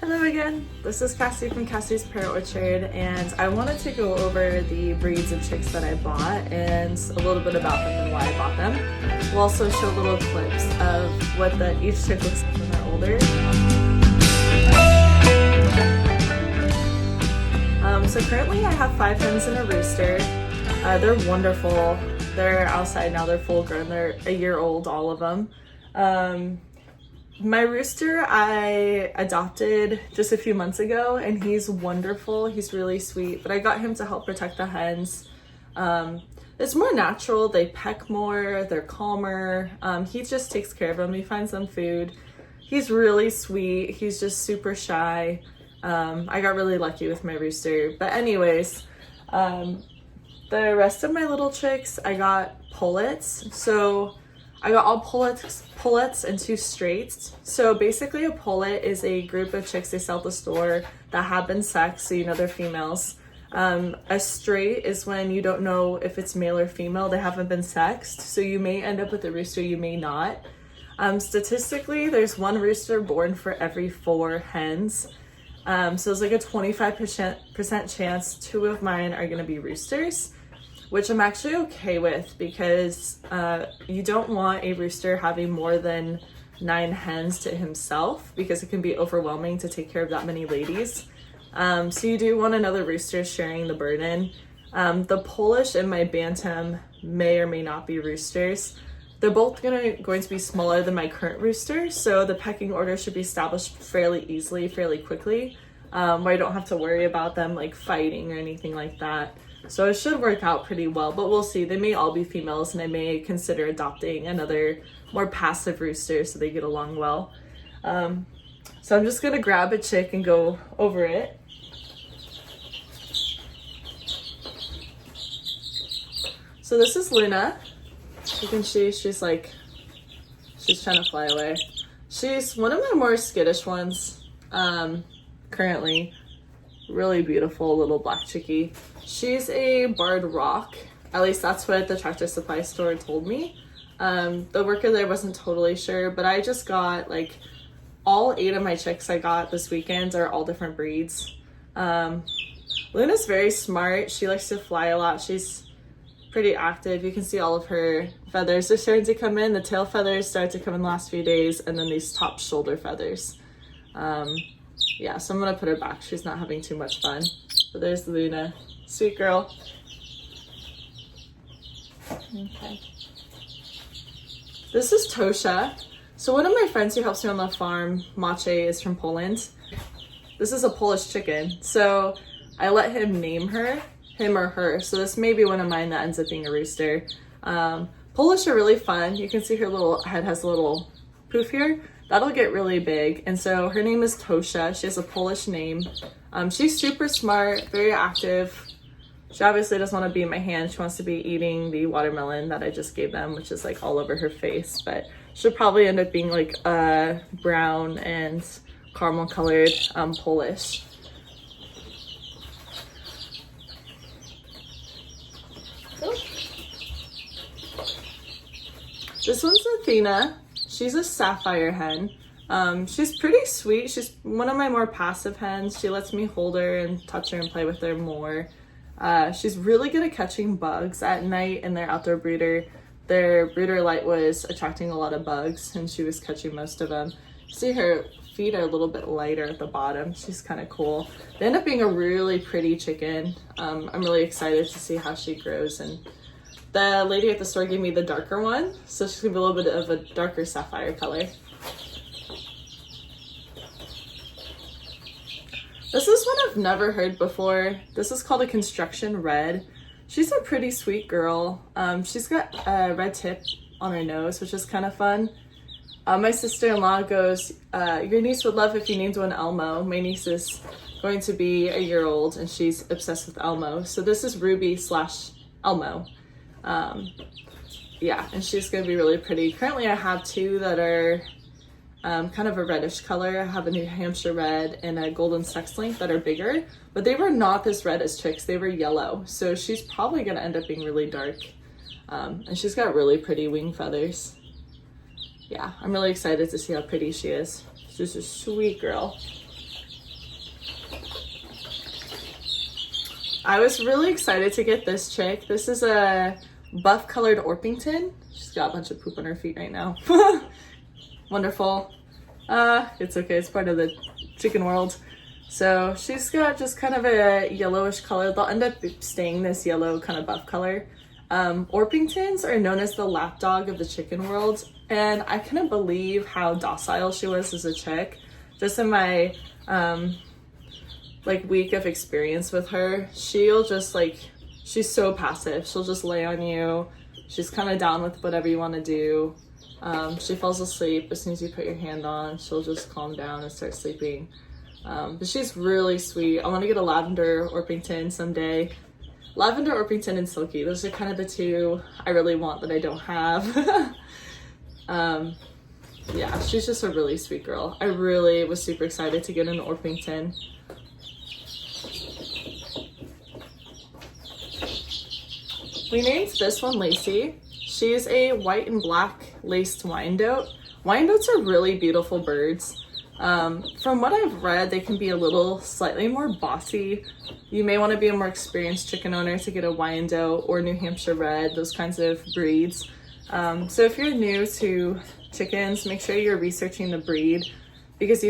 Hello again, this is Cassie from Cassie's Pear Orchard, and I wanted to go over the breeds of chicks that I bought and a little bit about them and why I bought them. We'll also show little clips of what each chick looks like when they're older. So currently I have 5 hens and a rooster. They're wonderful. They're outside now, they're full grown, they're a year old, all of them. My rooster I adopted just a few months ago, and he's wonderful. He's really sweet, but I got him to help protect the hens. It's more natural. They peck more, they're calmer. He just takes care of them. He finds them food. He's really sweet. He's just super shy. I got really lucky with my rooster. But anyways, the rest of my little chicks, I got pullets. So I got all pullets and 2 straights. So basically a pullet is a group of chicks they sell at the store that have been sexed, so you know they're females. A straight is when you don't know if it's male or female, they haven't been sexed, so you may end up with a rooster, you may not. Statistically, there's 1 rooster born for every 4 hens. So it's like a 25% chance 2 of mine are gonna be roosters, which I'm actually okay with because you don't want a rooster having more than 9 hens to himself because it can be overwhelming to take care of that many ladies. So you do want another rooster sharing the burden. The Polish and my Bantam may or may not be roosters. They're both going to be smaller than my current rooster, so the pecking order should be established fairly easily, fairly quickly, where I don't have to worry about them like fighting or anything like that. So it should work out pretty well, but we'll see. They may all be females, and I may consider adopting another more passive rooster so they get along well. So I'm just gonna grab a chick and go over it. So this is Luna. You can see she's trying to fly away. She's one of my more skittish ones currently. Really beautiful little black chickie. She's a barred rock. At least that's what the tractor supply store told me. The worker there wasn't totally sure, but I just got like all 8 of my chicks I got this weekend are all different breeds. Luna's very smart. She likes to fly a lot. She's pretty active. You can see all of her feathers are starting to come in. The tail feathers started to come in the last few days, and then these top shoulder feathers. Yeah, so I'm gonna put her back. She's not having too much fun. But there's Luna. Sweet girl. Okay. This is Tosha. So one of my friends who helps me on the farm, Mache, is from Poland. This is a Polish chicken. So I let him name her, him or her. So this may be one of mine that ends up being a rooster. Polish are really fun. You can see her little head has a little poof here. That'll get really big. And so her name is Tosha. She has a Polish name. She's super smart, very active. She obviously doesn't want to be in my hand. She wants to be eating the watermelon that I just gave them, which is like all over her face. But she'll probably end up being like brown and caramel colored Polish. This one's Athena. She's a Sapphire hen. She's pretty sweet. She's one of my more passive hens. She lets me hold her and touch her and play with her more. She's really good at catching bugs at night in their outdoor brooder. Their brooder light was attracting a lot of bugs, and she was catching most of them. See, her feet are a little bit lighter at the bottom. She's kind of cool. They end up being a really pretty chicken. I'm really excited to see how she grows. And the lady at the store gave me the darker one, so she's gonna be a little bit of a darker sapphire color. This is one I've never heard before. This is called a construction red. She's a pretty sweet girl. She's got a red tip on her nose, which is kind of fun. My sister-in-law goes, your niece would love if you named one Elmo. My niece is going to be a year old, and she's obsessed with Elmo. So this is Ruby/Elmo. Yeah, and she's gonna be really pretty. Currently I have 2 that are kind of a reddish color. I have a New Hampshire red and a golden sex link that are bigger, but they were not this red as chicks. They were yellow, so she's probably gonna end up being really dark. And she's got really pretty wing feathers. Yeah, I'm really excited to see how pretty she is. She's a sweet girl. I was really excited to get this chick. This is a buff colored Orpington. She's got a bunch of poop on her feet right now. Wonderful. It's okay, it's part of the chicken world. So she's got just kind of a yellowish color. They'll end up staying this yellow kind of buff color. Orpingtons are known as the lapdog of the chicken world, and I couldn't believe how docile she was as a chick. Just in my like week of experience with her, she'll just like, she's so passive. She'll just lay on you. She's kind of down with whatever you want to do. She falls asleep as soon as you put your hand on. She'll just calm down and start sleeping. But she's really sweet. I want to get a lavender Orpington someday. Lavender Orpington and Silky, those are kind of the two I really want that I don't have. Yeah, she's just a really sweet girl. I really was super excited to get an Orpington. We named this one Lacey. She's a white and black laced Wyandotte. Wyandottes are really beautiful birds. From what I've read, they can be a little slightly more bossy. You may want to be a more experienced chicken owner to get a Wyandotte or New Hampshire Red, those kinds of breeds. So if you're new to chickens, make sure you're researching the breed, because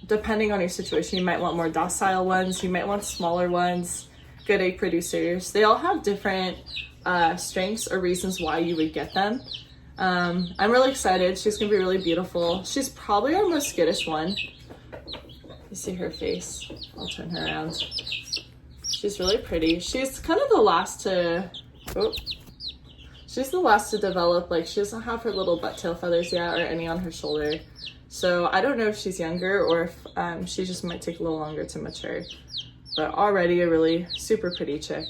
depending on your situation, you might want more docile ones, you might want smaller ones, good egg producers. They all have different strengths or reasons why you would get them. I'm really excited. She's gonna be really beautiful. She's probably our most skittish one. You see her face. I'll turn her around. She's really pretty. She's kind of the last to, she's the last to develop. Like, she doesn't have her little butt tail feathers yet or any on her shoulder. So I don't know if she's younger or if she just might take a little longer to mature. But already a really super pretty chick.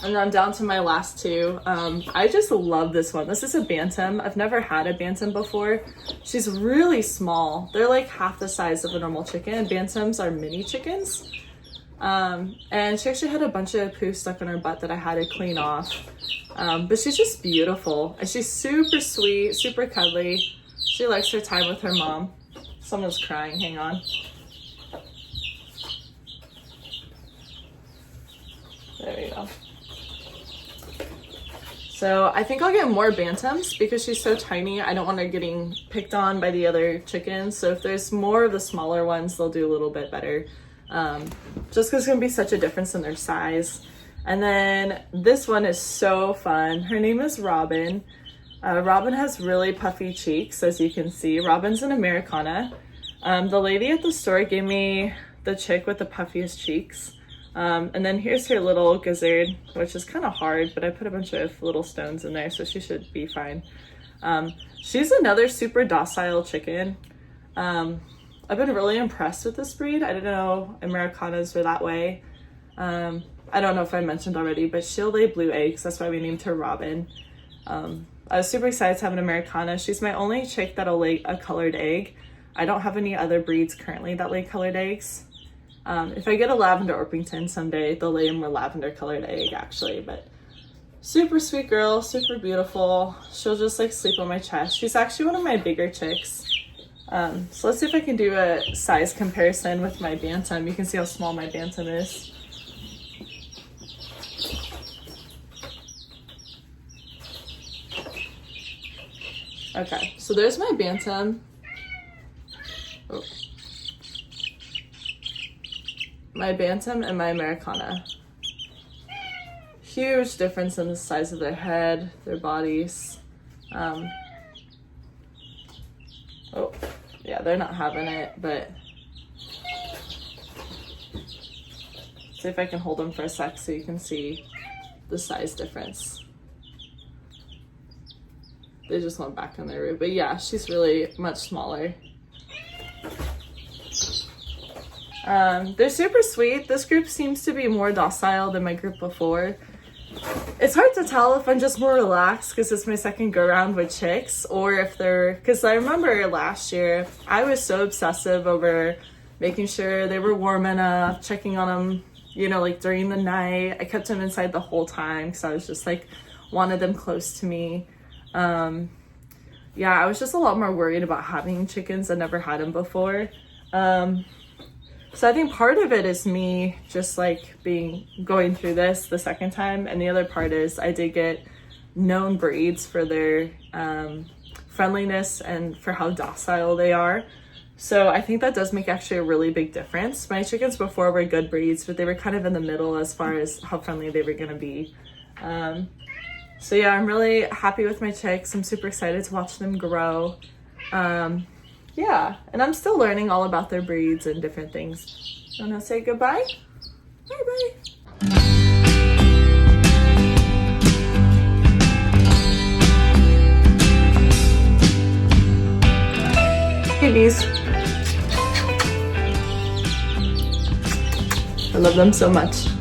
And then down to my last two. I just love this one. This is a Bantam. I've never had a Bantam before. She's really small. They're like half the size of a normal chicken. Bantams are mini chickens. And she actually had a bunch of poo stuck on her butt that I had to clean off. But she's just beautiful. And she's super sweet, super cuddly. She likes her time with her mom. Someone's crying, hang on. There we go. So I think I'll get more Bantams because she's so tiny. I don't want her getting picked on by the other chickens. So if there's more of the smaller ones, they'll do a little bit better. Just because it's going to be such a difference in their size. And then this one is so fun. Her name is Robin. Robin has really puffy cheeks, as you can see. Robin's an Ameraucana. The lady at the store gave me the chick with the puffiest cheeks. And then here's her little gizzard, which is kind of hard, but I put a bunch of little stones in there, so she should be fine. She's another super docile chicken. I've been really impressed with this breed. I didn't know Ameraucanas were that way. I don't know if I mentioned already, but she'll lay blue eggs. That's why we named her Robin. I was super excited to have an Ameraucana. She's my only chick that'll lay a colored egg. I don't have any other breeds currently that lay colored eggs. If I get a lavender Orpington someday, they'll lay a more lavender colored egg actually, but super sweet girl, super beautiful. She'll just like sleep on my chest. She's actually one of my bigger chicks. So let's see if I can do a size comparison with my Bantam. You can see how small my Bantam is. Okay, so there's my Bantam. Oh. My Bantam and my Ameraucana. Huge difference in the size of their head, their bodies. Oh, yeah, they're not having it, but see if I can hold them for a sec so you can see the size difference. They just went back in their room, but yeah, she's really much smaller. They're super sweet. This group seems to be more docile than my group before. It's hard to tell if I'm just more relaxed because it's my second go around with chicks, or if they're, because I remember last year I was so obsessive over making sure they were warm enough, checking on them, you know, like during the night. I kept them inside the whole time because I was just like wanted them close to me. yeah, I was just a lot more worried about having chickens. I never had them before. So I think part of it is me just like going through this the second time, and the other part is I did get known breeds for their friendliness and for how docile they are. So I think that does make actually a really big difference. My chickens before were good breeds, but they were kind of in the middle as far as how friendly they were gonna be. So yeah, I'm really happy with my chicks. I'm super excited to watch them grow. Yeah, and I'm still learning all about their breeds and different things. Wanna say goodbye? Bye-bye. Kitties. I love them so much.